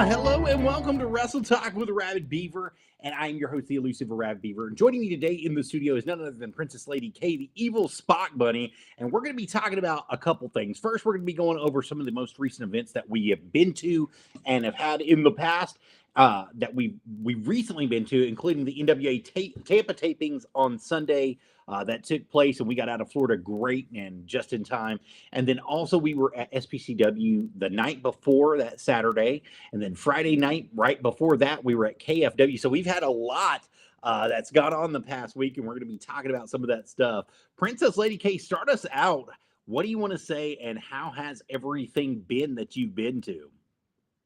Hello and welcome to Wrestle Talk with Arabbidb3aver, and I am your host, the elusive Arabbidb3aver. And joining me today in the studio is none other than Princess Lady K, the Evil Spock Bunny, and we're going to be talking about a couple things. First, we're going to be going over some of the most recent events that we have been to and have had in the past that we've recently been to, including the NWA Tampa tapings on Sunday that took place, and we got out of Florida great and just in time. And then also we were at SPCW the night before that Saturday, and then Friday night right before that we were at KFW. So we've had a lot that's gone on the past week, and we're going to be talking about some of that stuff. Princess Lady K, start us out. What do you want to say, and how has everything been that you've been to?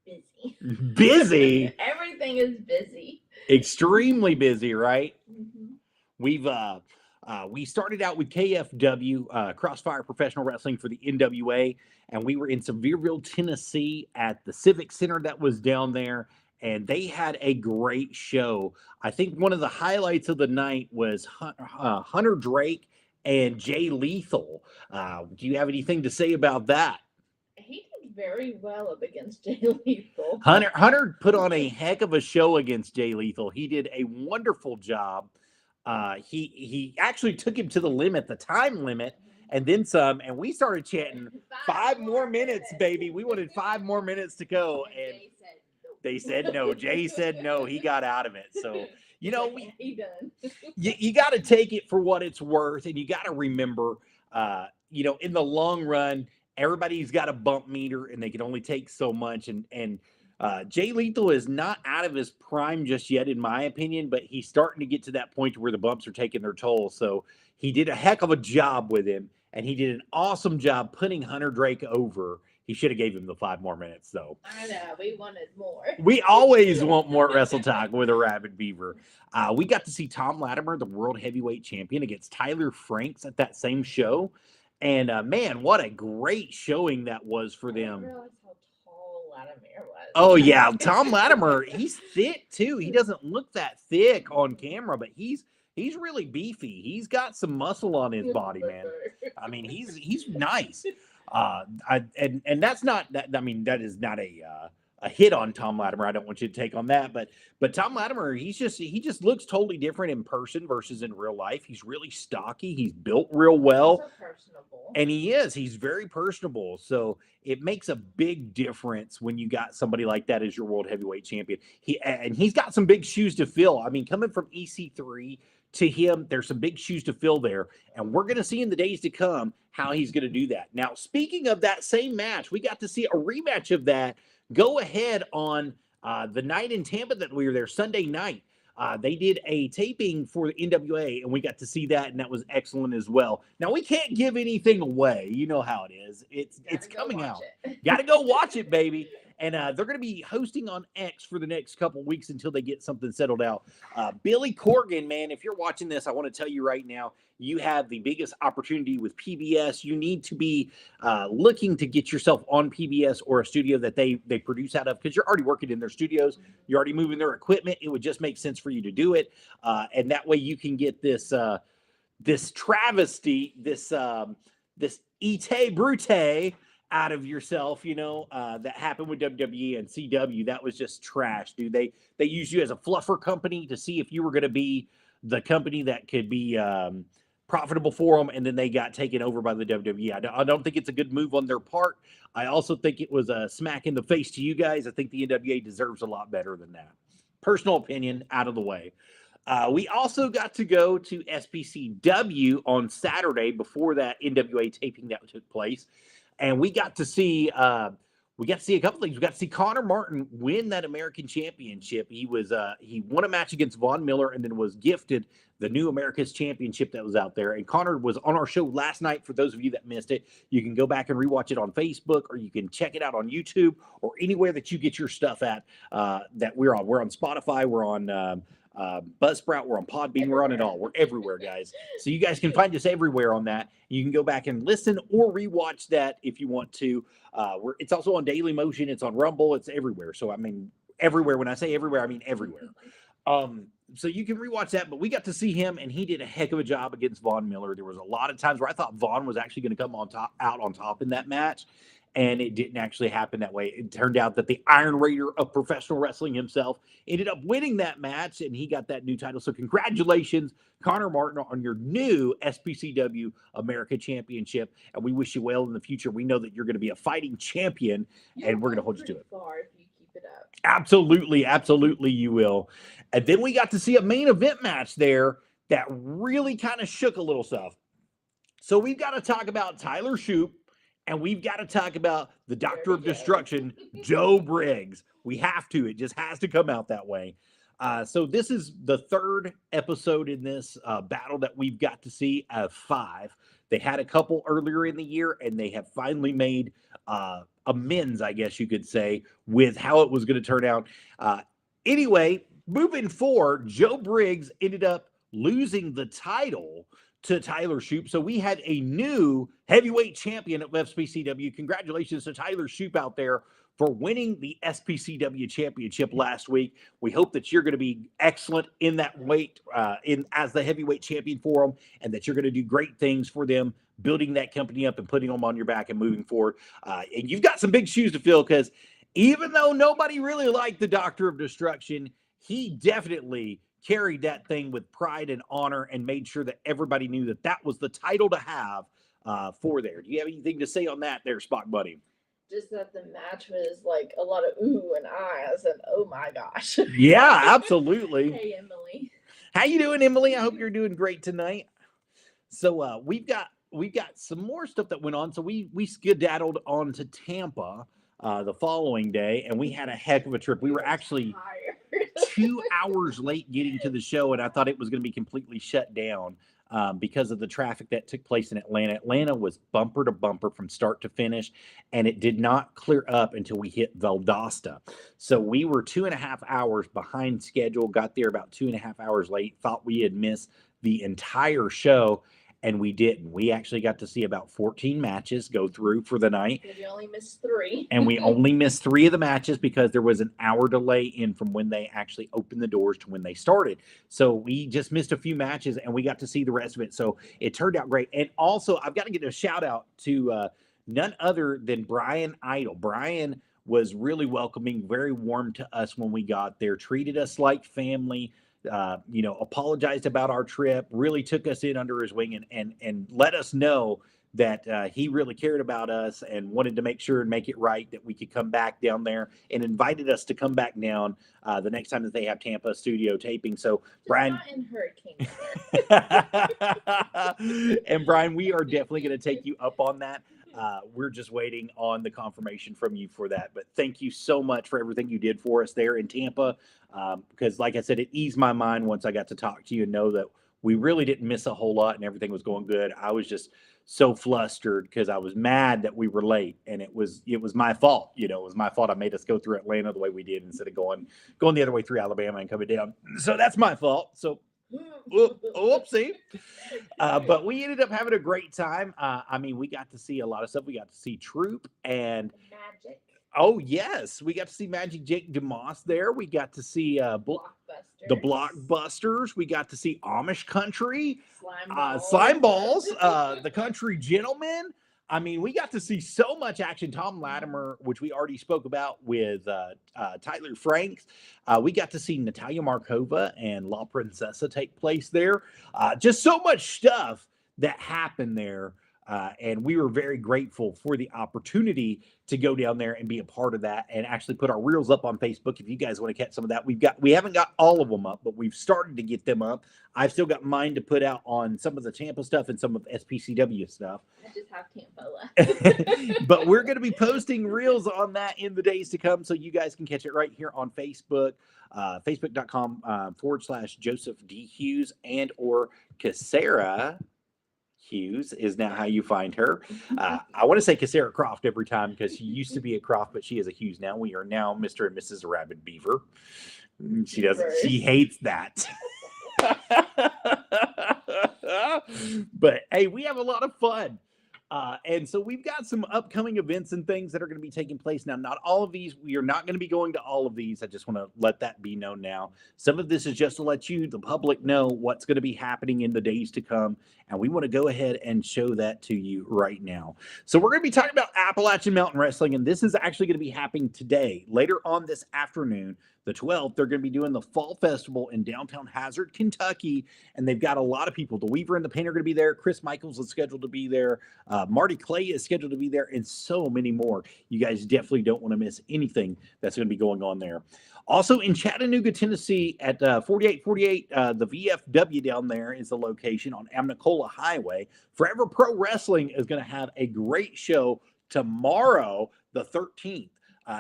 Busy. Busy? Everything is busy. Extremely busy, right? Mm-hmm. We started out with KFW, Crossfire Professional Wrestling for the NWA, and we were in Sevierville, Tennessee at the Civic Center that was down there, and they had a great show. I think one of the highlights of the night was Hunter Drake and Jay Lethal. Do you have anything to say about that? He did very well up against Jay Lethal. Hunter put on a heck of a show against Jay Lethal. He did a wonderful job. He actually took him to the limit, the time limit, and then some. And we started chanting, 5 more minutes, baby. We wanted 5 more minutes to go. And they said no. Jay said no. He got out of it. So, you know, you got to take it for what it's worth. And you got to remember, in the long run, everybody's got a bump meter and they can only take so much. And Jay Lethal is not out of his prime just yet, in my opinion, but he's starting to get to that point where the bumps are taking their toll. So he did a heck of a job with him, and he did an awesome job putting Hunter Drake over. He should have gave him the 5 more minutes, though. I know. We wanted more. We always want more Wrestle Talk with Arabbidb3aver. We got to see Tom Latimer, the World Heavyweight Champion, against Tyler Franks at that same show. And, man, what a great showing that was for them. Latimer was. Oh yeah, Tom Latimer, he's thick too. He doesn't look that thick on camera, but he's really beefy. He's got some muscle on his body, man. I mean, he's nice. And that's not that. I mean, that is not a hit on Tom Latimer. I don't want you to take on that, but Tom Latimer, he just looks totally different in person versus in real life. He's really stocky. He's built real well. He's so personable. And he's very personable. So it makes a big difference when you got somebody like that as your world heavyweight champion. He's got some big shoes to fill. I mean, coming from EC3 to him, there's some big shoes to fill there. And we're going to see in the days to come how he's going to do that. Now, speaking of that same match, we got to see a rematch of that go ahead on the night in Tampa that we were there, Sunday night. They did a taping for the NWA, and we got to see that, and that was excellent as well. Now, we can't give anything away. You know how it is. It's coming out. Got to go watch it, baby. And they're going to be hosting on X for the next couple weeks until they get something settled out. Billy Corgan, man, if you're watching this, I want to tell you right now, you have the biggest opportunity with PBS. You need to be looking to get yourself on PBS or a studio that they produce out of, because you're already working in their studios. You're already moving their equipment. It would just make sense for you to do it. And that way you can get this travesty, this Ite Brute out of yourself, that happened with WWE and CW. That was just trash, dude. They used you as a fluffer company to see if you were going to be the company that could be profitable for them, and then they got taken over by the WWE. I don't think it's a good move on their part. I also think it was a smack in the face to you guys. I think the NWA deserves a lot better than that. Personal opinion out of the way. We also got to go to SPCW on Saturday before that NWA taping that took place. And we got to see a couple things. We got to see Connor Martin win that American Championship. He won a match against Von Miller and then was gifted the new America's Championship that was out there. And Connor was on our show last night. For those of you that missed it, you can go back and rewatch it on Facebook, or you can check it out on YouTube, or anywhere that you get your stuff at. That we're on. We're on Spotify. We're on Buzzsprout. We're on Podbean. We're on it all. We're everywhere, guys. So you guys can find us everywhere on that. You can go back and listen or rewatch that if you want to. It's also on Daily Motion. It's on Rumble. It's everywhere. So I mean, everywhere. When I say everywhere, I mean everywhere. So you can rewatch that, but we got to see him, and he did a heck of a job against Von Miller. There was a lot of times where I thought Von was actually going to come out on top in that match, and it didn't actually happen that way. It turned out that the Iron Raider of professional wrestling himself ended up winning that match, and he got that new title. So congratulations, Connor Martin, on your new SPCW America Championship, and we wish you well in the future. We know that you're going to be a fighting champion, and we're going to hold you to it. Far if you keep it up. Absolutely, absolutely you will. And then we got to see a main event match there that really kind of shook a little stuff. So we've got to talk about Tyler Shoop, and we've got to talk about the Doctor of Destruction, Joe Briggs. We have to. It just has to come out that way. So this is the third episode in this battle that we've got to see of 5. They had a couple earlier in the year, and they have finally made amends, I guess you could say, with how it was going to turn out. Anyway, moving forward, Joe Briggs ended up losing the title to Tyler Shoop. So we had a new heavyweight champion of SPCW. Congratulations to Tyler Shoop out there for winning the SPCW championship last week. We hope that you're going to be excellent in that weight as the heavyweight champion for them, and that you're going to do great things for them, building that company up and putting them on your back and moving forward. And you've got some big shoes to fill, because even though nobody really liked the Doctor of Destruction, he definitely carried that thing with pride and honor and made sure that everybody knew that that was the title to have for there. Do you have anything to say on that there, Spock Bunny? Just that the match was like a lot of ooh and ahs and oh my gosh. Yeah, absolutely. Hey, Emily. How you doing, Emily? I hope you're doing great tonight. So we've got some more stuff that went on. So we skedaddled on to Tampa the following day, and we had a heck of a trip. We were actually 2 hours late getting to the show, and I thought it was going to be completely shut down because of the traffic that took place in Atlanta. Atlanta was bumper to bumper from start to finish, and it did not clear up until we hit Valdosta. So we were 2.5 hours behind schedule, got there about 2.5 hours late, thought we had missed the entire show, and we didn't. We actually got to see about 14 matches go through for the night. We only missed 3. And we only missed 3 of the matches because there was an hour delay in from when they actually opened the doors to when they started. So we just missed a few matches, and we got to see the rest of it. So it turned out great. And also, I've got to give a shout out to none other than Brian Idle. Brian was really welcoming, very warm to us when we got there, treated us like family. Apologized about our trip, really took us in under his wing and let us know that he really cared about us and wanted to make sure and make it right that we could come back down there, and invited us to come back down the next time that they have Tampa studio taping. So just Brian, not in hurricane weather. And Brian, we are definitely going to take you up on that. We're just waiting on the confirmation from you for that. But thank you so much for everything you did for us there in Tampa. Because like I said, it eased my mind once I got to talk to you and know that we really didn't miss a whole lot and everything was going good. I was just so flustered because I was mad that we were late, and it was my fault. It was my fault. I made us go through Atlanta the way we did instead of going the other way through Alabama and coming down. So that's my fault. So oopsie. But we ended up having a great time. We got to see a lot of stuff. We got to see Troop and Magic. Oh, yes. We got to see Magic Jake DeMoss there. We got to see the Blockbusters. We got to see Amish Country. Slime Balls. The Country Gentlemen. We got to see so much action. Tom Latimer, which we already spoke about with Tyler Franks. We got to see Natalia Markova and La Princesa take place there. Just so much stuff that happened there. And we were very grateful for the opportunity to go down there and be a part of that and actually put our reels up on Facebook. If you guys want to catch some of that, we haven't got all of them up, but we've started to get them up. I've still got mine to put out on some of the Tampa stuff and some of SPCW stuff. I just have Tampa left. But we're going to be posting reels on that in the days to come, so you guys can catch it right here on Facebook, facebook.com/Joseph D. Hughes and or Casera Hughes is now how you find her. I want to say Casera Croft every time because she used to be a Croft, but she is a Hughes now. We are now Mr. and Mrs. Arabbidb3aver. She hates that. But hey, we have a lot of fun. And so we've got some upcoming events and things that are going to be taking place. Now, not all of these, we are not going to be going to all of these. I just want to let that be known now. Some of this is just to let you, the public, know what's going to be happening in the days to come. And we want to go ahead and show that to you right now. So we're going to be talking about Appalachian Mountain Wrestling, and this is actually going to be happening today, later on this afternoon. The 12th, they're going to be doing the Fall Festival in downtown Hazard, Kentucky, and they've got a lot of people. The Weaver and the Paint are going to be there. Chris Michaels is scheduled to be there. Marty Clay is scheduled to be there, and so many more. You guys definitely don't want to miss anything that's going to be going on there. Also in Chattanooga, Tennessee, at 4848, the VFW down there is the location on Amnicola Highway. Forever Pro Wrestling is going to have a great show tomorrow, the 13th.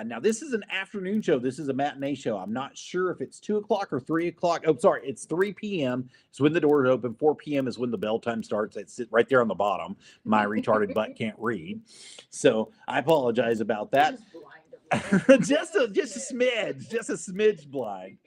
Now, this is an afternoon show. This is a matinee show. I'm not sure if it's 2 o'clock or 3 o'clock. Oh, sorry. It's 3 p.m. It's when the doors open. 4 p.m. is when the bell time starts. It's right there on the bottom. My retarded butt can't read. So I apologize about that. just a smidge blind.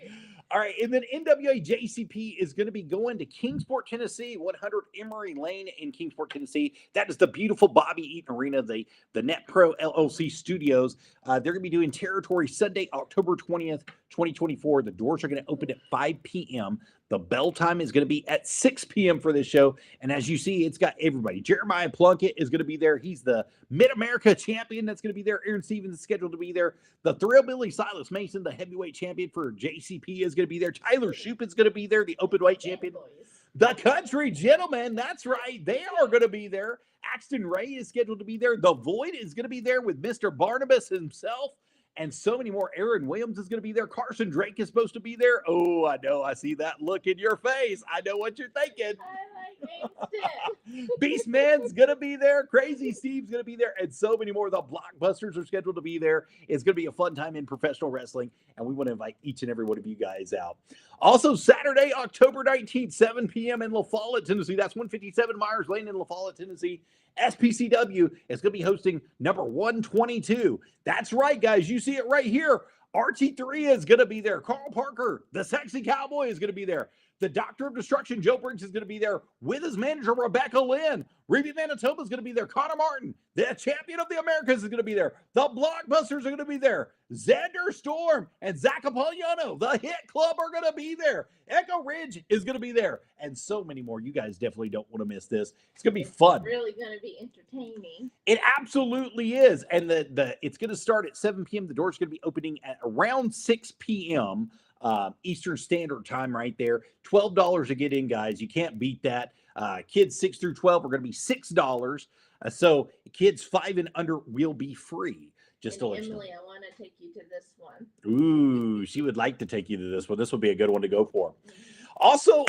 All right, and then NWA JCP is going to be going to Kingsport, Tennessee, 100 Emory Lane in Kingsport, Tennessee. That is the beautiful Bobby Eaton Arena, the Net Pro LLC studios. They're going to be doing Territory Sunday, October 20th, 2024. The doors are going to open at 5 p.m. The bell time is going to be at 6 p.m. for this show. And as you see, it's got everybody. Jeremiah Plunkett is going to be there. He's the Mid-America champion that's going to be there. Aaron Stevens is scheduled to be there. The Thrillbilly Silas Mason, the heavyweight champion for JCP, is going to be there. Tyler Shoup is going to be there, the openweight champion. The Country Gentlemen, that's right. They are going to be there. Axton Ray is scheduled to be there. The Void is going to be there with Mr. Barnabas himself. And so many more. Aaron Williams is going to be there. Carson Drake is supposed to be there. Oh, I know. I see that look in your face. I know what you're thinking. Beastman's going to be there. Crazy Steve's going to be there. And so many more. The Blockbusters are scheduled to be there. It's going to be a fun time in professional wrestling. And we want to invite each and every one of you guys out. Also, Saturday, October 19th, 7 p.m. in La Follette, Tennessee. That's 157 Myers Lane in La Follette, Tennessee. SPCW is going to be hosting number 122. That's right, guys. You see it right here. RT3 is going to be there. Carl Parker, the Sexy Cowboy, is going to be there. The Doctor of Destruction, Joe Briggs, is going to be there with his manager, Rebecca Lynn. Ruby Manitoba is going to be there. Connor Martin, the Champion of the Americas, is going to be there. The Blockbusters are going to be there. Xander Storm and Zach Apollano, the Hit Club, are going to be there. Echo Ridge is going to be there. And so many more. You guys definitely don't want to miss this. It's going to be fun. It's really going to be entertaining. It absolutely is. And it's going to start at 7 p.m. The door's going to be opening at around 6 p.m. Eastern Standard Time right there. $12 to get in, guys. You can't beat that. Kids 6 through 12 are going to be $6. So kids 5 and under will be free. Just to let you know. Emily, I want to take you to this one. Ooh, she would like to take you to this one. This would be a good one to go for. Also,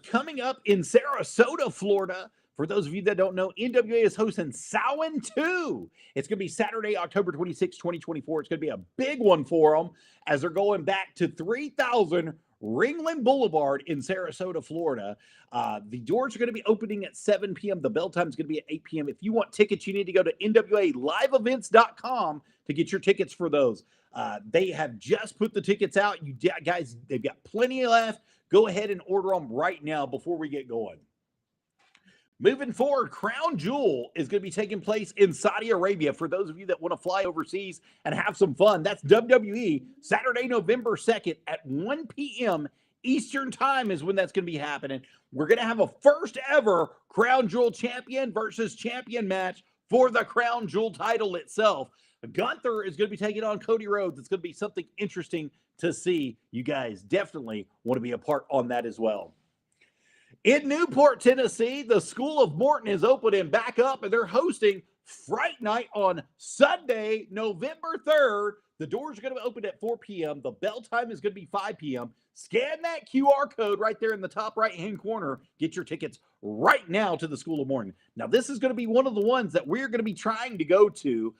coming up in Sarasota, Florida, for those of you that don't know, NWA is hosting Samhain 2. It's going to be Saturday, October 26, 2024. It's going to be a big one for them as they're going back to 3000 Ringland Boulevard in Sarasota, Florida. The doors are going to be opening at 7 p.m. The bell time is going to be at 8 p.m. If you want tickets, you need to go to NWALiveEvents.com to get your tickets for those. They have just put the tickets out. You guys, they've got plenty left. Go ahead and order them right now before we get going. Moving forward, Crown Jewel is going to be taking place in Saudi Arabia. For those of you that want to fly overseas and have some fun, that's WWE, Saturday, November 2nd at 1 p.m. Eastern Time is when that's going to be happening. We're going to have a first ever Crown Jewel champion versus champion match for the Crown Jewel title itself. Gunther is going to be taking on Cody Rhodes. It's going to be something interesting to see. You guys definitely want to be a part on that as well. In Newport, Tennessee, the School of Morton is open and back up, and they're hosting Fright Night on Sunday, November 3rd. The doors are going to open at 4 p.m. The bell time is going to be 5 p.m. Scan that QR code right there in the top right-hand corner. Get your tickets right now to the School of Morton. Now, this is going to be one of the ones that we're going to be trying to go to.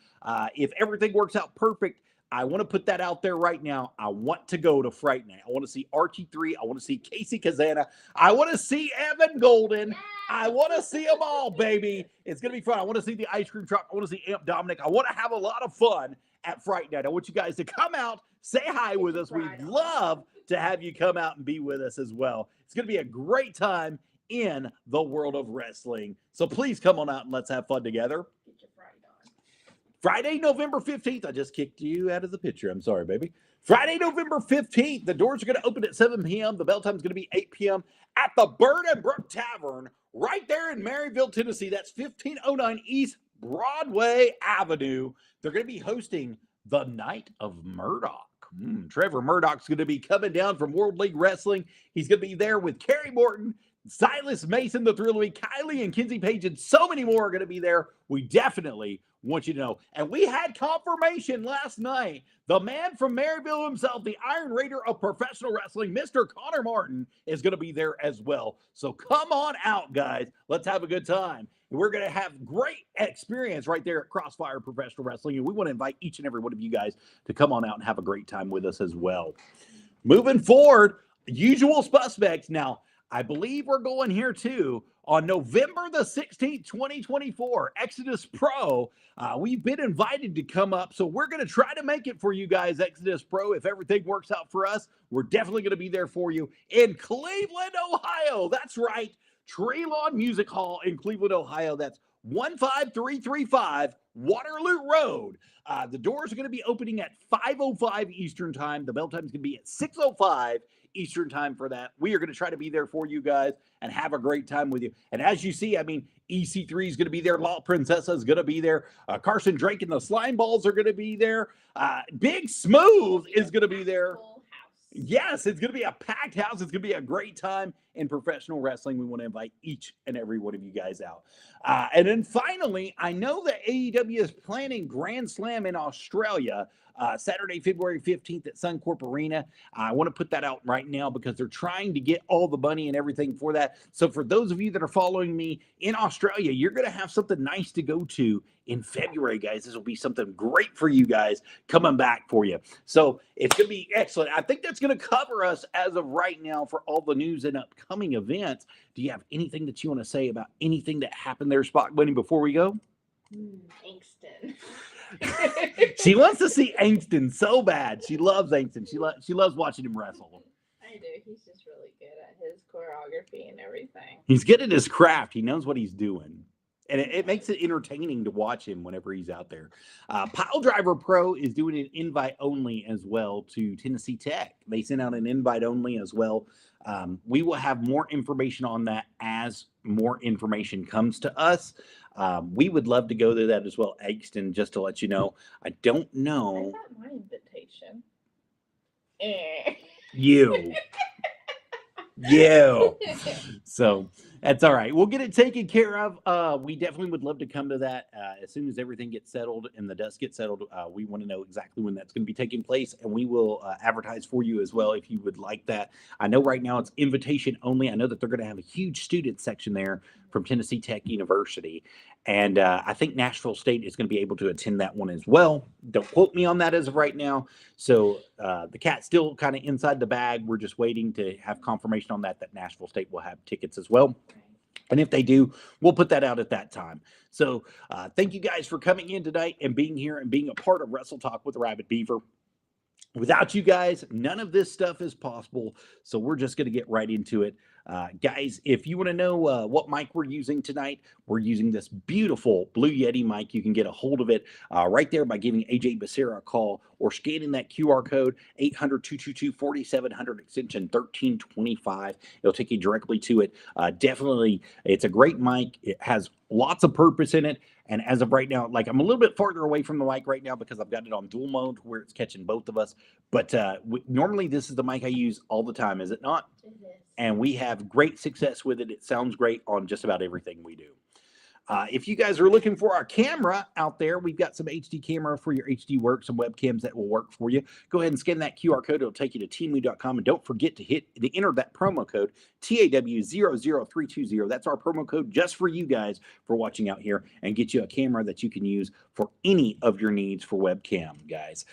If everything works out perfect, I want to put that out there right now. I want to go to Fright Night. I want to see RT3. I want to see Casey Kazana. I want to see Evan Golden. I want to see them all, baby. It's going to be fun. I want to see the ice cream truck. I want to see Amp Dominic. I want to have a lot of fun at Fright Night. I want you guys to come out, say hi with us. We'd love to have you come out and be with us as well. It's going to be a great time in the world of wrestling. So please come on out and let's have fun together. Get your Friday on. Friday, November 15th. I just kicked you out of the picture. I'm sorry, baby. Friday, November 15th. The doors are going to open at 7 p.m. The bell time is going to be 8 p.m. at the Bird and Brook Tavern right there in Maryville, Tennessee. That's 1509 East Broadway Avenue. They're going to be hosting the Night of Murdoch. Trevor Murdoch's going to be coming down from World League Wrestling. He's going to be there with Kerry Morton, Silas Mason, the Thrill of Me, Kylie and Kinsey Page, and so many more are going to be there. We definitely want you to know. And we had confirmation last night. The man from Maryville himself, the Iron Raider of professional wrestling, Mr. Connor Martin, is going to be there as well. So come on out, guys. Let's have a good time. And we're going to have great experience right there at Crossfire Professional Wrestling. And we want to invite each and every one of you guys to come on out and have a great time with us as well. Moving forward, usual suspects. Now, I believe we're going here too on November the 16th, 2024, Exodus Pro. We've been invited to come up, so we're going to try to make it for you guys, Exodus Pro. If everything works out for us, we're definitely going to be there for you in Cleveland, Ohio. That's right, Treelawn Music Hall in Cleveland, Ohio. That's 15335 Waterloo Road. The doors are going to be opening at 5:05 Eastern Time. The bell time is going to be at 6:05 Eastern Time for that. We are going to try to be there for you guys and have a great time with you. And as you see, I mean, EC3 is going to be there. La Princesa is going to be there. Carson Drake and the Slime Balls are going to be there. Big Smooth is going to be there. Yes, it's going to be a packed house. It's going to be a great time in professional wrestling. We want to invite each and every one of you guys out. And then finally, I know that AEW is planning Grand Slam in Australia Saturday, February 15th at Suncorp Arena. I want to put that out right now because they're trying to get all the money and everything for that. So for those of you that are following me in Australia, you're going to have something nice to go to in February, guys. This will be something great for you guys coming back for you. So it's going to be excellent. I think that's going to cover us as of right now for all the news and upcoming events. Do you have anything that you want to say about anything that happened there, Spock Bunny, before we go? Angston. She wants to see Angston so bad. She loves Angston. She loves watching him wrestle. I do. He's just really good at his choreography and everything. He's good at his craft. He knows what he's doing. And it makes it entertaining to watch him whenever he's out there. Piledriver Pro is doing an invite only as well to Tennessee Tech. They sent out an invite only as well. We will have more information on that as more information comes to us. We would love to go to that as well, Angston, just to let you know. I don't know. I got my invitation. You. So that's all right. We'll get it taken care of. We definitely would love to come to that as soon as everything gets settled and the dust gets settled. We want to know exactly when that's going to be taking place, and we will advertise for you as well if you would like that. I know right now it's invitation only. I know that they're going to have a huge student section there from Tennessee Tech University, and I think Nashville State is going to be able to attend that one as well. Don't quote me on that as of right now. So the cat's still kind of inside the bag. We're just waiting to have confirmation on that Nashville State will have tickets as well. And if they do, we'll put that out at that time. So thank you guys for coming in tonight and being here and being a part of Wrestle Talk with Arabbidb3aver. Without you guys, none of this stuff is possible. So we're just going to get right into it. Guys, if you want to know what mic we're using tonight, we're using this beautiful Blue Yeti mic. You can get a hold of it right there by giving AJ Becerra a call or scanning that QR code 800-222-4700 extension 1325. It'll take you directly to it. Definitely, it's a great mic. It has lots of purpose in it. And as of right now, like I'm a little bit farther away from the mic right now because I've got it on dual mode where it's catching both of us. But normally this is the mic I use all the time, is it not? It is. And we have great success with it. It sounds great on just about everything we do. If you guys are looking for our camera out there, we've got some HD camera for your HD work, some webcams that will work for you. Go ahead and scan that QR code. It'll take you to teamlu.com. And don't forget to enter that promo code, TAW00320. That's our promo code just for you guys for watching out here and get you a camera that you can use for any of your needs for webcam, guys.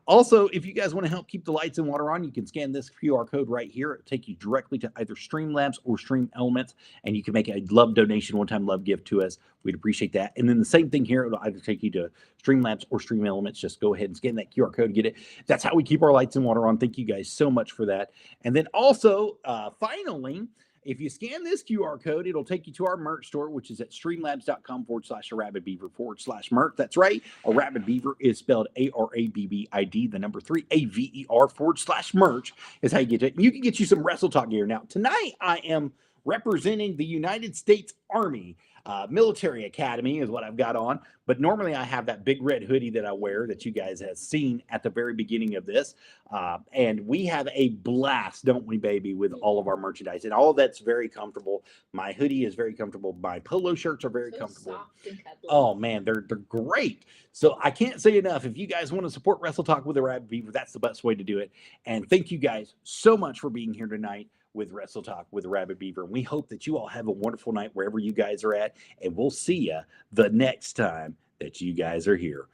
Also, if you guys want to help keep the lights and water on, you can scan this QR code right here. It'll take you directly to either Streamlabs or Stream Elements, and you can make a love donation, one-time love gift to us. We'd appreciate that. And then the same thing here, it'll either take you to Streamlabs or Stream Elements. Just go ahead and scan that QR code and get it. That's how we keep our lights and water on. Thank you guys so much for that. And then also, finally, If you scan this QR code, it'll take you to our merch store, which is at streamlabs.com/Arabbidb3aver/merch. That's right. Arabbidb3 is spelled ARABBID, the number 3, AVER/merch is how you get it. And you can get you some Wrestle Talk gear. Now, tonight I am representing the United States Army. Military Academy is what I've got on, but normally I have that big red hoodie that I wear that you guys have seen at the very beginning of this. And we have a blast, don't we, baby, with all of our merchandise. And all of that's very comfortable. My hoodie is very comfortable. My polo shirts are very comfortable. Soft and cuddly. Oh, man, they're great. So I can't say enough. If you guys want to support Wrestle Talk with the Arabbidb3aver, that's the best way to do it. And thank you guys so much for being here tonight with Wrestle Talk with Arabbidb3aver. And we hope that you all have a wonderful night wherever you guys are at. And we'll see you the next time that you guys are here.